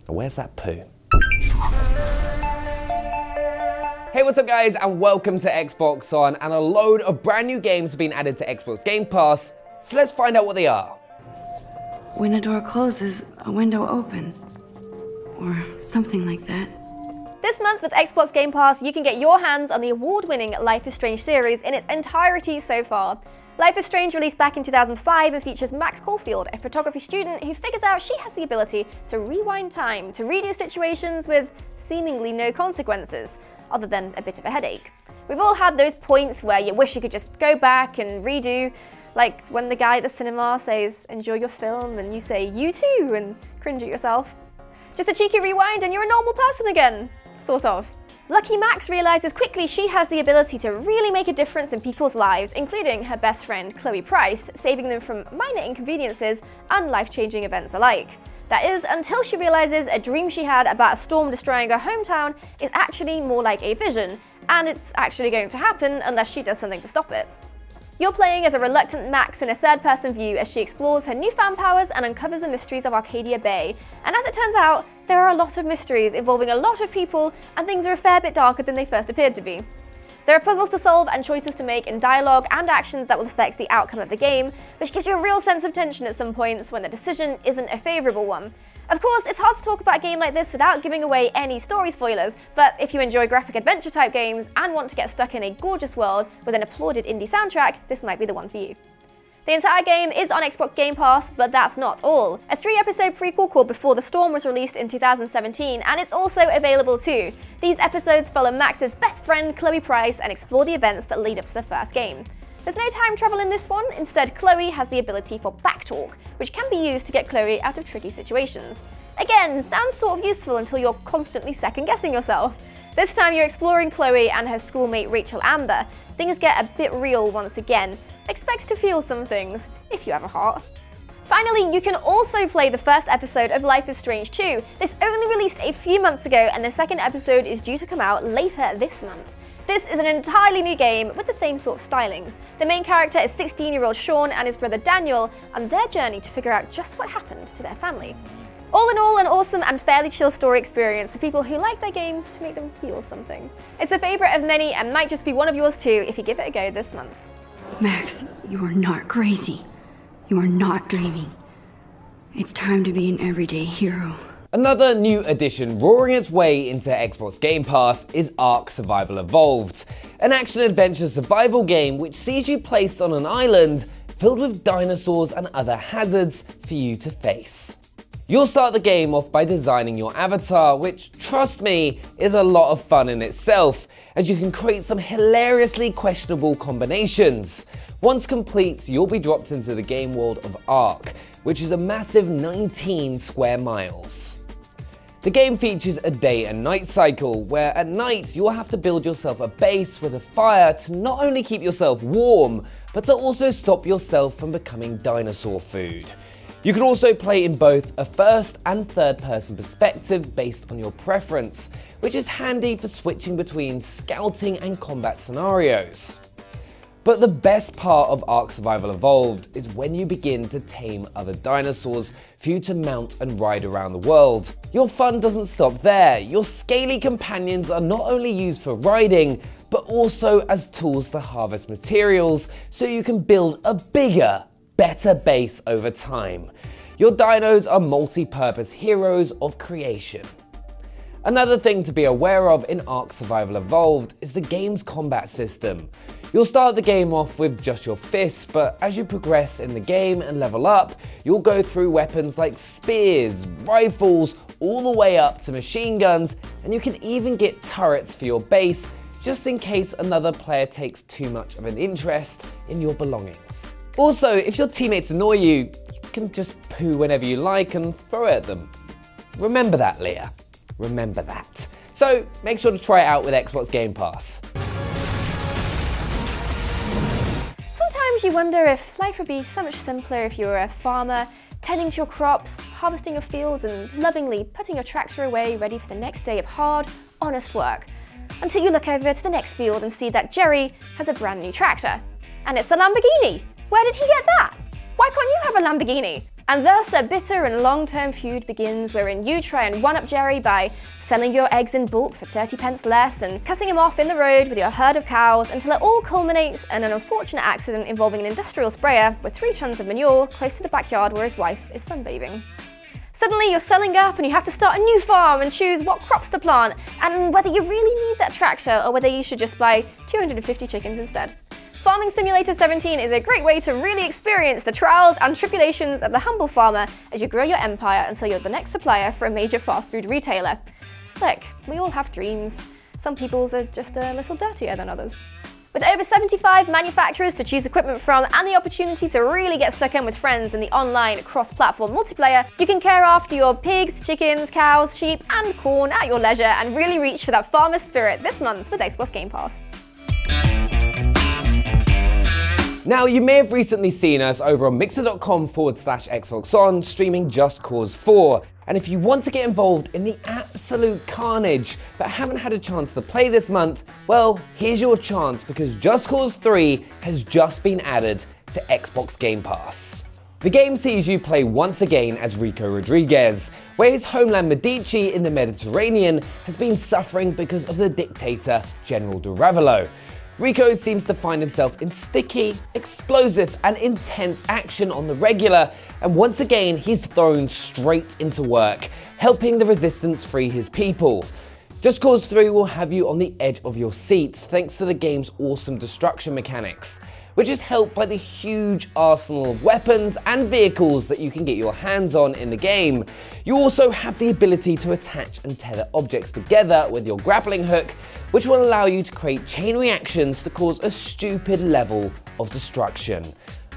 Where's that poo? Hey, what's up guys, and welcome to Xbox On, and a load of brand new games have been added to Xbox Game Pass, so let's find out what they are. When a door closes, a window opens. Or something like that. This month with Xbox Game Pass, you can get your hands on the award-winning Life is Strange series in its entirety so far. Life is Strange released back in 2005 and features Max Caulfield, a photography student who figures out she has the ability to rewind time to redo situations with seemingly no consequences, other than a bit of a headache. We've all had those points where you wish you could just go back and redo, like when the guy at the cinema says, "Enjoy your film," and you say, "You too," and cringe at yourself. Just a cheeky rewind and you're a normal person again, sort of. Lucky Max realizes quickly she has the ability to really make a difference in people's lives, including her best friend Chloe Price, saving them from minor inconveniences and life-changing events alike. That is, until she realizes a dream she had about a storm destroying her hometown is actually more like a vision, and it's actually going to happen unless she does something to stop it. You're playing as a reluctant Max in a third-person view as she explores her newfound powers and uncovers the mysteries of Arcadia Bay. And as it turns out, there are a lot of mysteries involving a lot of people, and things are a fair bit darker than they first appeared to be. There are puzzles to solve and choices to make in dialogue and actions that will affect the outcome of the game, which gives you a real sense of tension at some points when the decision isn't a favourable one. Of course, it's hard to talk about a game like this without giving away any story spoilers, but if you enjoy graphic adventure type games and want to get stuck in a gorgeous world with an applauded indie soundtrack, this might be the one for you. The entire game is on Xbox Game Pass, but that's not all. A 3-episode prequel called Before the Storm was released in 2017, and it's also available too. These episodes follow Max's best friend Chloe Price and explore the events that lead up to the first game. There's no time travel in this one, instead Chloe has the ability for backtalk, which can be used to get Chloe out of tricky situations. Again, sounds sort of useful until you're constantly second-guessing yourself. This time you're exploring Chloe and her schoolmate Rachel Amber. Things get a bit real once again. Expect to feel some things, if you have a heart. Finally, you can also play the first episode of Life is Strange 2. This only released a few months ago, and the second episode is due to come out later this month. This is an entirely new game with the same sort of stylings. The main character is 16-year-old Sean and his brother Daniel, and their journey to figure out just what happened to their family. All in all, an awesome and fairly chill story experience for people who like their games to make them feel something. It's a favourite of many and might just be one of yours too if you give it a go this month. Max, you are not crazy. You are not dreaming. It's time to be an everyday hero. Another new addition roaring its way into Xbox Game Pass is Ark Survival Evolved, an action-adventure survival game which sees you placed on an island filled with dinosaurs and other hazards for you to face. You'll start the game off by designing your avatar, which, trust me, is a lot of fun in itself, as you can create some hilariously questionable combinations. Once complete, you'll be dropped into the game world of Ark, which is a massive 19 square miles. The game features a day and night cycle, where at night you'll have to build yourself a base with a fire to not only keep yourself warm, but to also stop yourself from becoming dinosaur food. You can also play in both a first and third person perspective based on your preference, which is handy for switching between scouting and combat scenarios. But the best part of Ark Survival Evolved is when you begin to tame other dinosaurs for you to mount and ride around the world. Your fun doesn't stop there. Your scaly companions are not only used for riding, but also as tools to harvest materials so you can build a bigger, better base over time. Your dinos are multi-purpose heroes of creation. Another thing to be aware of in Ark Survival Evolved is the game's combat system. You'll start the game off with just your fists, but as you progress in the game and level up, you'll go through weapons like spears, rifles, all the way up to machine guns, and you can even get turrets for your base, just in case another player takes too much of an interest in your belongings. Also, if your teammates annoy you, you can just poo whenever you like and throw it at them. Remember that, Leah. Remember that. So make sure to try it out with Xbox Game Pass. Sometimes you wonder if life would be so much simpler if you were a farmer, tending to your crops, harvesting your fields, and lovingly putting your tractor away ready for the next day of hard, honest work. Until you look over to the next field and see that Jerry has a brand new tractor. And it's a Lamborghini! Where did he get that? Why can't you have a Lamborghini? And thus a bitter and long-term feud begins wherein you try and one-up Jerry by selling your eggs in bulk for 30 pence less and cutting him off in the road with your herd of cows until it all culminates in an unfortunate accident involving an industrial sprayer with 3 tons of manure close to the backyard where his wife is sunbathing. Suddenly you're selling up and you have to start a new farm and choose what crops to plant and whether you really need that tractor or whether you should just buy 250 chickens instead. Farming Simulator 17 is a great way to really experience the trials and tribulations of the humble farmer as you grow your empire until you're the next supplier for a major fast food retailer. Look, we all have dreams. Some people's are just a little dirtier than others. With over 75 manufacturers to choose equipment from and the opportunity to really get stuck in with friends in the online cross-platform multiplayer, you can care after your pigs, chickens, cows, sheep and corn at your leisure and really reach for that farmer spirit this month with Xbox Game Pass. Now, you may have recently seen us over on mixer.com/XboxOn streaming Just Cause 4. And if you want to get involved in the absolute carnage but haven't had a chance to play this month, well, here's your chance because Just Cause 3 has just been added to Xbox Game Pass. The game sees you play once again as Rico Rodriguez, where his homeland Medici in the Mediterranean has been suffering because of the dictator General de Ravelo. Rico seems to find himself in sticky, explosive and intense action on the regular, and once again he's thrown straight into work, helping the resistance free his people. Just Cause 3 will have you on the edge of your seat thanks to the game's awesome destruction mechanics, which is helped by the huge arsenal of weapons and vehicles that you can get your hands on in the game. You also have the ability to attach and tether objects together with your grappling hook, which will allow you to create chain reactions to cause a stupid level of destruction.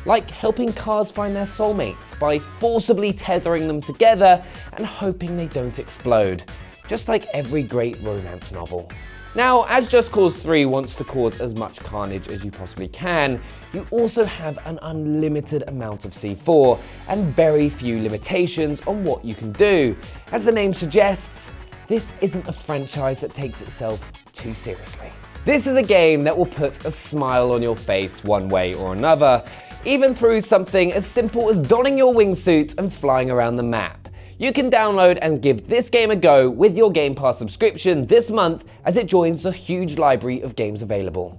Like helping cars find their soulmates by forcibly tethering them together and hoping they don't explode. Just like every great romance novel. Now, as Just Cause 3 wants to cause as much carnage as you possibly can, you also have an unlimited amount of C4 and very few limitations on what you can do. As the name suggests, this isn't a franchise that takes itself too seriously. This is a game that will put a smile on your face one way or another, even through something as simple as donning your wingsuit and flying around the map. You can download and give this game a go with your Game Pass subscription this month as it joins the huge library of games available.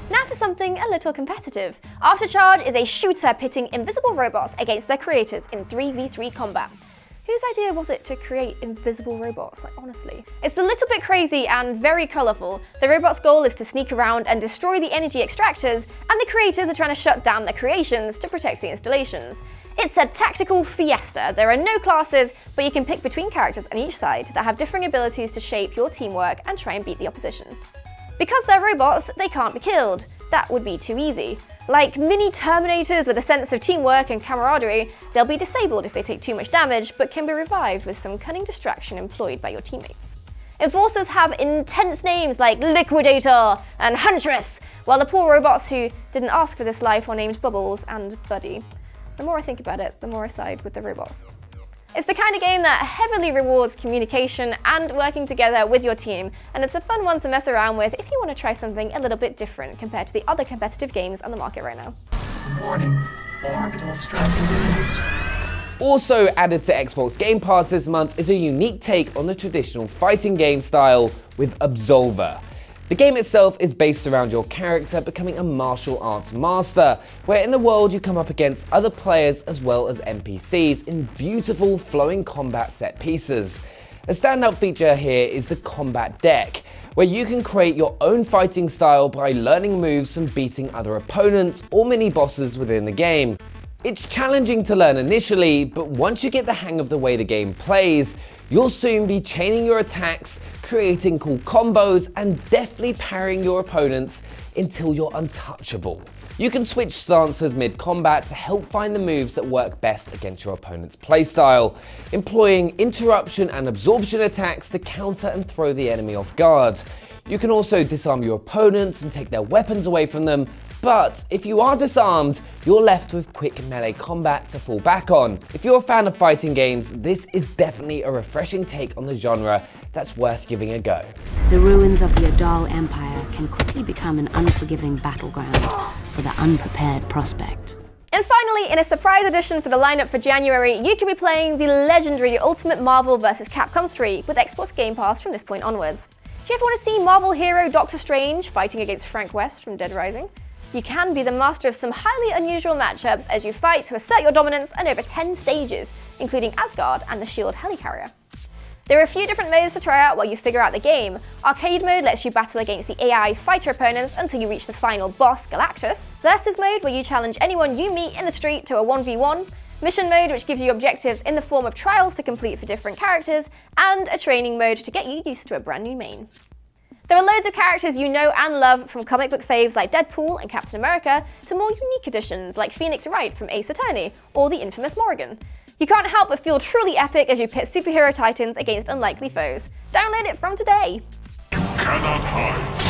Now for something a little competitive. Aftercharge is a shooter pitting invisible robots against their creators in 3v3 combat. Whose idea was it to create invisible robots? Like, honestly. It's a little bit crazy and very colourful. The robots' goal is to sneak around and destroy the energy extractors, and the creators are trying to shut down their creations to protect the installations. It's a tactical fiesta. There are no classes, but you can pick between characters on each side that have differing abilities to shape your teamwork and try and beat the opposition. Because they're robots, they can't be killed. That would be too easy. Like mini Terminators with a sense of teamwork and camaraderie, they'll be disabled if they take too much damage, but can be revived with some cunning distraction employed by your teammates. Enforcers have intense names like Liquidator and Huntress, while the poor robots who didn't ask for this life are named Bubbles and Buddy. The more I think about it, the more I side with the robots. It's the kind of game that heavily rewards communication and working together with your team, and it's a fun one to mess around with if you want to try something a little bit different compared to the other competitive games on the market right now. Warning, orbital strike is imminent. Also added to Xbox Game Pass this month is a unique take on the traditional fighting game style with Absolver. The game itself is based around your character becoming a martial arts master, where in the world you come up against other players as well as NPCs in beautiful flowing combat set pieces. A standout feature here is the combat deck, where you can create your own fighting style by learning moves and beating other opponents or mini-bosses within the game. It's challenging to learn initially, but once you get the hang of the way the game plays, you'll soon be chaining your attacks, creating cool combos, and deftly parrying your opponents until you're untouchable. You can switch stances mid-combat to help find the moves that work best against your opponent's playstyle, employing interruption and absorption attacks to counter and throw the enemy off guard. You can also disarm your opponents and take their weapons away from them, but if you are disarmed, you're left with quick melee combat to fall back on. If you're a fan of fighting games, this is definitely a refreshing take on the genre that's worth giving a go. The ruins of the Adal Empire can quickly become an unforgiving battleground for for the unprepared prospect. And finally, in a surprise edition for the lineup for January, you can be playing the legendary Ultimate Marvel vs. Capcom 3 with Xbox Game Pass from this point onwards. Do you ever want to see Marvel hero Doctor Strange fighting against Frank West from Dead Rising? You can be the master of some highly unusual matchups as you fight to assert your dominance on over 10 stages, including Asgard and the S.H.I.E.L.D. helicarrier. There are a few different modes to try out while you figure out the game. Arcade mode lets you battle against the AI fighter opponents until you reach the final boss, Galactus. Versus mode, where you challenge anyone you meet in the street to a 1v1. Mission mode, which gives you objectives in the form of trials to complete for different characters. And a training mode to get you used to a brand new main. There are loads of characters you know and love, from comic book faves like Deadpool and Captain America to more unique additions like Phoenix Wright from Ace Attorney or the infamous Morrigan. You can't help but feel truly epic as you pit superhero titans against unlikely foes. Download it from today! You cannot hide.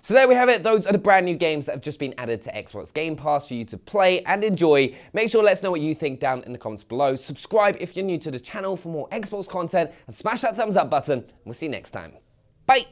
So there we have it, those are the brand new games that have just been added to Xbox Game Pass for you to play and enjoy. Make sure to let us know what you think down in the comments below. Subscribe if you're new to the channel for more Xbox content, and smash that thumbs up button. We'll see you next time. Bye!